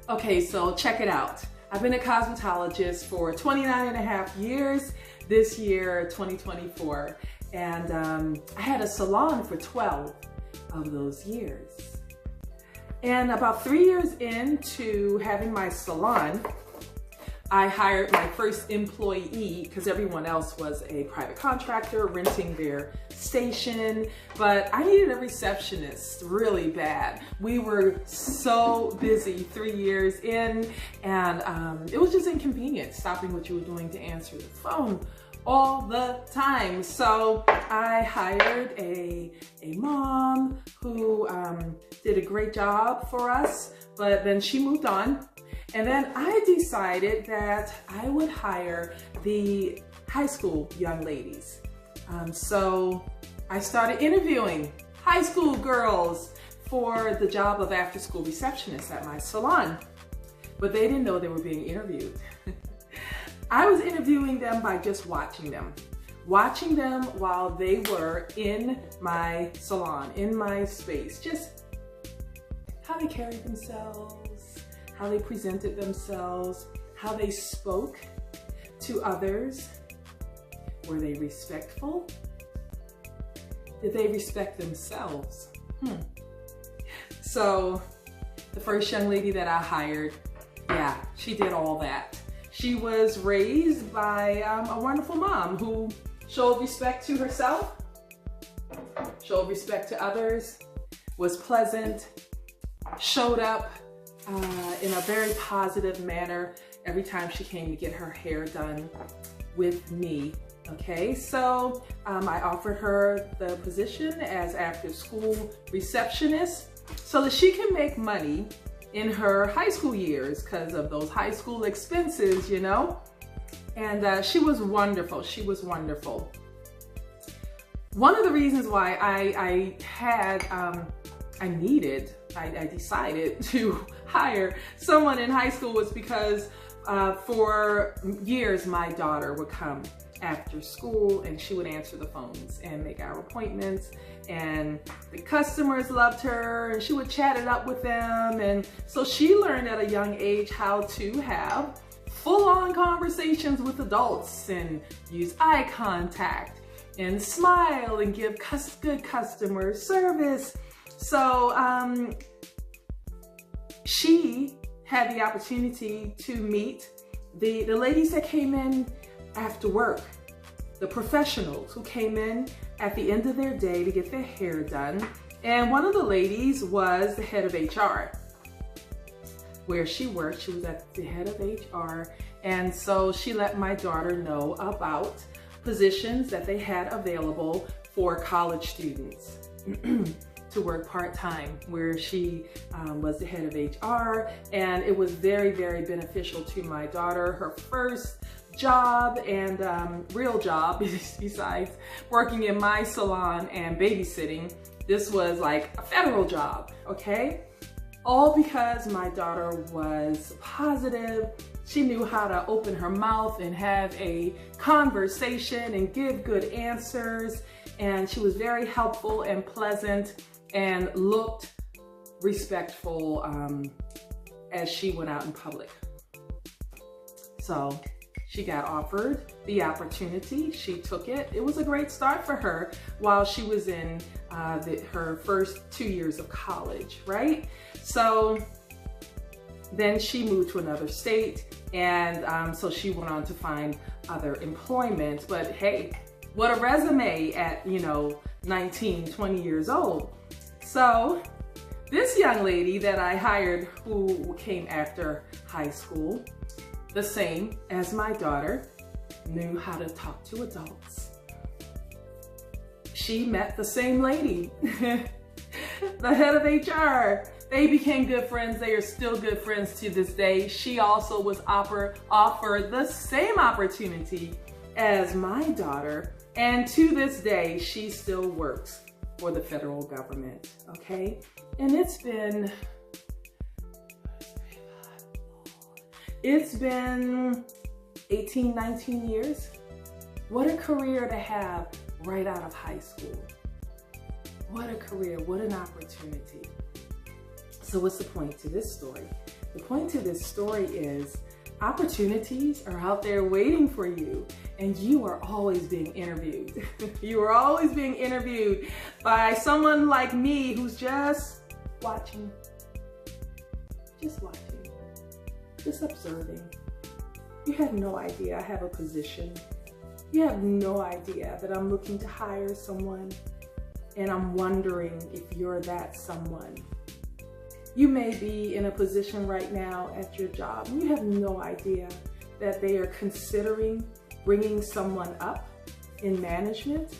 Okay, so check it out. I've been a cosmetologist for 29 and a half years, this year, 2024. And I had a salon for 12 of those years. And about 3 years into having my salon, I hired my first employee because everyone else was a private contractor renting their station, but I needed a receptionist really bad. We were so busy 3 years in, and it was just inconvenient stopping what you were doing to answer the phone all the time. So I hired a mom who did a great job for us, but then she moved on. And then I decided that I would hire the high school young ladies. So I started interviewing high school girls for the job of after-school receptionist at my salon, but they didn't know they were being interviewed. I was interviewing them by just watching them while they were in my salon, in my space, just how they carried themselves, how they presented themselves, how they spoke to others. Were they respectful? Did they respect themselves? So the first young lady that I hired, yeah, she did all that. She was raised by a wonderful mom who showed respect to herself, showed respect to others, was pleasant, showed up in a very positive manner every time she came to get her hair done with me. Okay, so I offered her the position as after-school receptionist so that she can make money in her high school years because of those high school expenses, you know. And she was wonderful. She was wonderful. One of the reasons why I decided to hire someone in high school was because for years my daughter would come after school and she would answer the phones and make our appointments, and the customers loved her and she would chat it up with them. And so she learned at a young age how to have full-on conversations with adults and use eye contact and smile and give good customer service. So she had the opportunity to meet the ladies that came in after work, the professionals who came in at the end of their day to get their hair done. And one of the ladies was the head of HR. Where she worked, she was at the head of HR. And so she let my daughter know about positions that they had available for college students to work part-time, where she was the head of HR. And it was very, very beneficial to my daughter. Her first job and real job, besides working in my salon and babysitting, this was like a federal job, okay? All because my daughter was positive. She knew how to open her mouth and have a conversation and give good answers. And she was very helpful and pleasant and looked respectful as she went out in public. So she got offered the opportunity. She took it. It was a great start for her while she was in her first 2 years of college, right? So then she moved to another state, and so she went on to find other employment. But hey, what a resume at, 19, 20 years old. So this young lady that I hired, who came after high school, the same as my daughter, knew how to talk to adults. She met the same lady, the head of HR. They became good friends. They are still good friends to this day. She also was offered the same opportunity as my daughter. And to this day, she still works for the federal government, okay? And it's been 18, 19 years. What a career to have right out of high school. What a career, what an opportunity. So what's the point to this story? The point to this story is opportunities are out there waiting for you, and you are always being interviewed. You are always being interviewed by someone like me who's just watching, just observing. You have no idea I have a position. You have no idea that I'm looking to hire someone, and I'm wondering if you're that someone. You may be in a position right now at your job, and you have no idea that they are considering bringing someone up in management,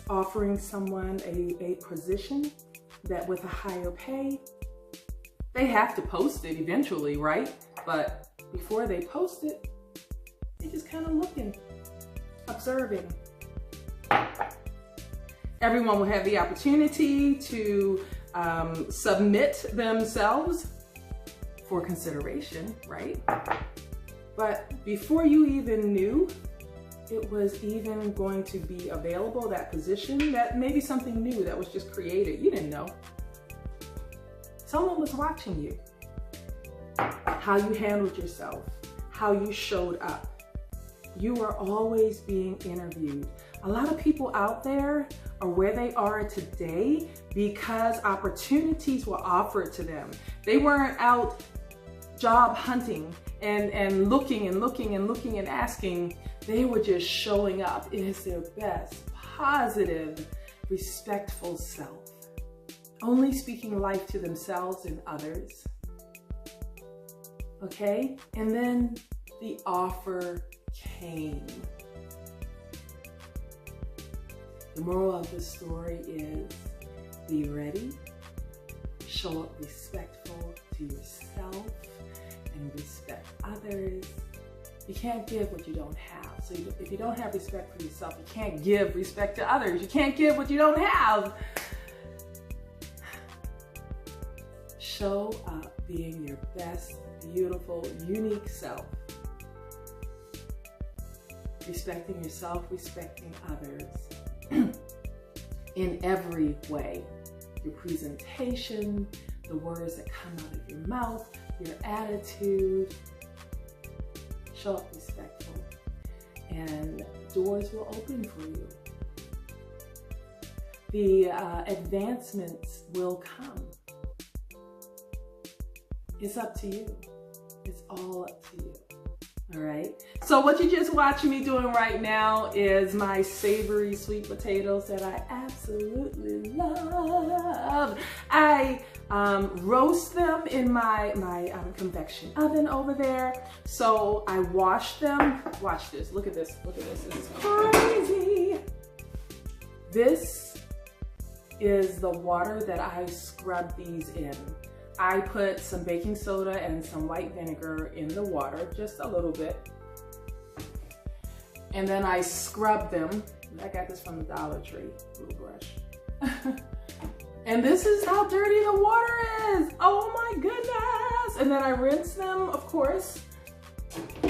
offering someone a position that with a higher pay. They have to post it eventually, right? But before they post it, they're just kind of looking, observing. Everyone will have the opportunity to submit themselves for consideration, right? But before you even knew it was even going to be available, that position, that maybe something new that was just created, you didn't know. Someone was watching you, how you handled yourself, how you showed up. You are always being interviewed. A lot of people out there are where they are today because opportunities were offered to them. They weren't out job hunting and looking and asking. They were just showing up as their best, positive, respectful self. Only speaking life to themselves and others. Okay? And then the offer came. The moral of the story is be ready, show up respectful to yourself and respect others. You can't give what you don't have. So if you don't have respect for yourself, you can't give respect to others. You can't give what you don't have. Show up being your best, beautiful, unique self. Respecting yourself, respecting others in every way. Your presentation, the words that come out of your mouth, your attitude. Show up respectful, and doors will open for you. The advancements will come. It's up to you. It's all up to you. All right. So what you're just watching me doing right now is my savory sweet potatoes that I absolutely love. I roast them in my convection oven over there. So I wash them. Watch this. Look at this. Look at this. This is crazy. This is the water that I scrub these in. I put some baking soda and some white vinegar in the water, just a little bit. And then I scrub them. I got this from the Dollar Tree, little brush. And this is how dirty the water is. Oh my goodness. And then I rinse them, of course.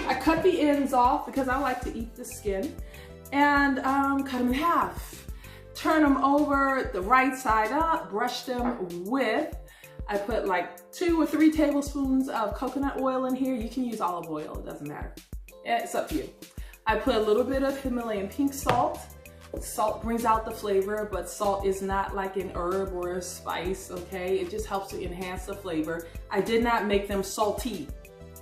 I cut the ends off because I like to eat the skin. And cut them in half. Turn them over the right side up, brush them with, I put like 2 or 3 tablespoons of coconut oil in here. You can use olive oil, it doesn't matter. It's up to you. I put a little bit of Himalayan pink salt. Salt brings out the flavor, but salt is not like an herb or a spice, okay? It just helps to enhance the flavor. I did not make them salty.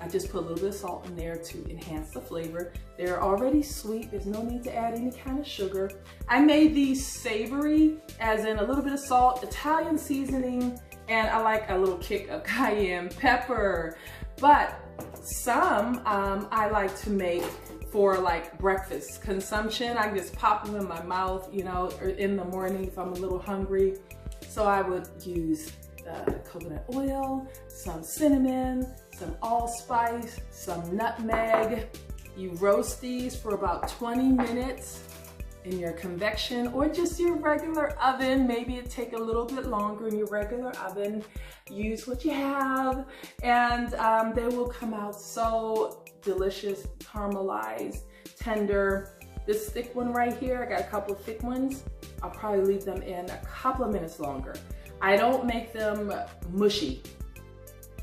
I just put a little bit of salt in there to enhance the flavor. They're already sweet. There's no need to add any kind of sugar. I made these savory, as in a little bit of salt, Italian seasoning, and I like a little kick of cayenne pepper. But some I like to make for like breakfast consumption. I can just pop them in my mouth, you know, or in the morning if I'm a little hungry. So I would use coconut oil, some cinnamon, some allspice, some nutmeg. You roast these for about 20 minutes in your convection or just your regular oven. Maybe it take a little bit longer in your regular oven. Use what you have, and they will come out so delicious, caramelized, tender. This thick one right here, I got a couple of thick ones. I'll probably leave them in a couple of minutes longer. I don't make them mushy.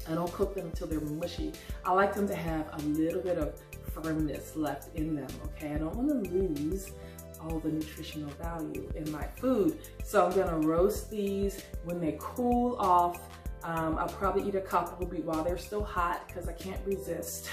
I don't cook them until they're mushy. I like them to have a little bit of firmness left in them, okay? I don't want to lose all the nutritional value in my food. So I'm gonna roast these. When they cool off, I'll probably eat a couple while they're still hot because I can't resist.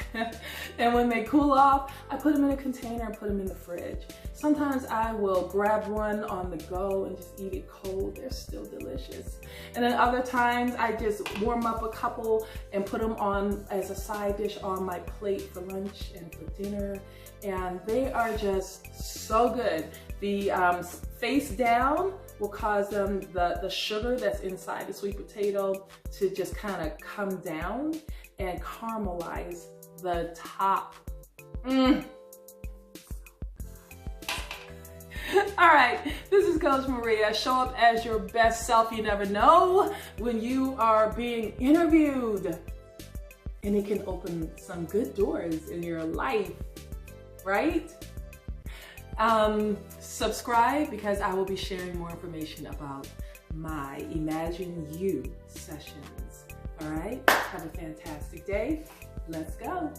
And when they cool off, I put them in a container and put them in the fridge. Sometimes I will grab one on the go and just eat it cold. They're still delicious. And then other times I just warm up a couple and put them on as a side dish on my plate for lunch and for dinner. And they are just so good. The face down will cause them, the sugar that's inside the sweet potato to just kind of come down and caramelize the top. All right, this is Coach Maria. Show up as your best self. You never know when you are being interviewed, and it can open some good doors in your life, right? Subscribe, because I will be sharing more information about my Imagine You sessions. All right, have a fantastic day. Let's go.